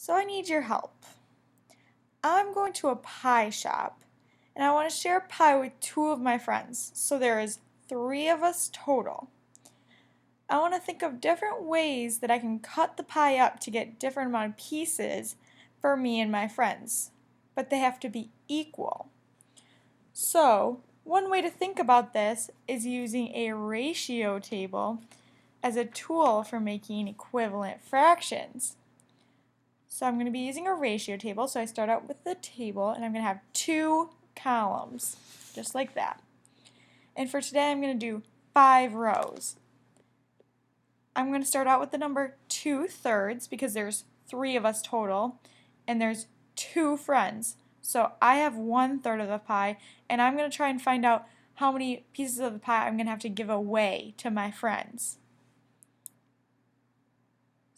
So I need your help. I'm going to a pie shop and I want to share a pie with two of my friends. So there is 3 of us total. I want to think of different ways that I can cut the pie up to get different amount of pieces for me and my friends. But they have to be equal. So one way to think about this is using a ratio table as a tool for making equivalent fractions. So I'm going to be using a ratio table. So I start out with the table and I'm going to have 2 columns, just like that. And for today I'm going to do 5 rows. I'm going to start out with the number 2/3 because there's 3 of us total and there's 2 friends. So I have 1/3 of the pie and I'm going to try and find out how many pieces of the pie I'm going to have to give away to my friends.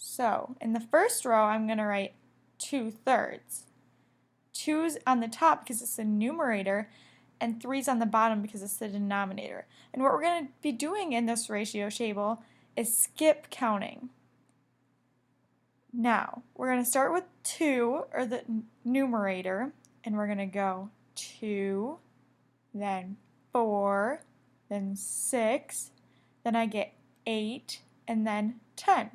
So in the first row I'm going to write 2/3. 2's on the top because it's the numerator and 3's on the bottom because it's the denominator. And what we're going to be doing in this ratio table is skip counting. Now, we're going to start with 2, or the numerator, and we're going to go 2, then 4, then 6, then I get 8, and then 10.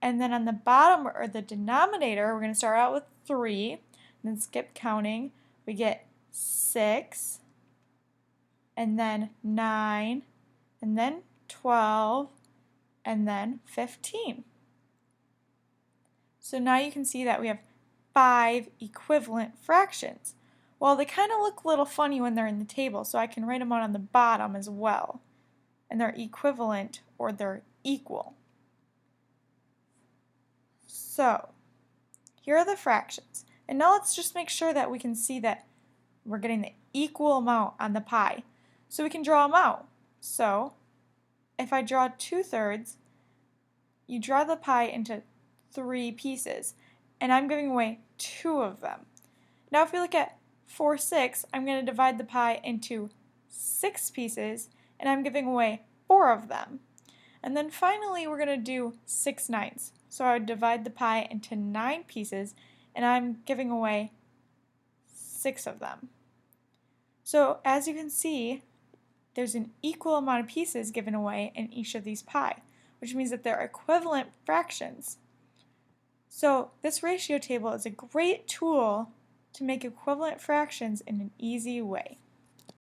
And then on the bottom, or the denominator, we're going to start out with 3, then skip counting. We get 6, and then 9, and then 12, and then 15. So now you can see that we have 5 equivalent fractions. Well, they kind of look a little funny when they're in the table, so I can write them out on the bottom as well. And they're equivalent, or they're equal. So here are the fractions. And now let's just make sure that we can see that we're getting the equal amount on the pie. So we can draw them out. So if I draw 2/3, you draw the pie into 3 pieces, and I'm giving away 2 of them. Now if we look at 4/6, I'm going to divide the pie into 6 pieces, and I'm giving away 4 of them. And then finally we're going to do 6/9. So I would divide the pie into 9 pieces, and I'm giving away 6 of them. So as you can see, there's an equal amount of pieces given away in each of these pie, which means that they're equivalent fractions. So this ratio table is a great tool to make equivalent fractions in an easy way.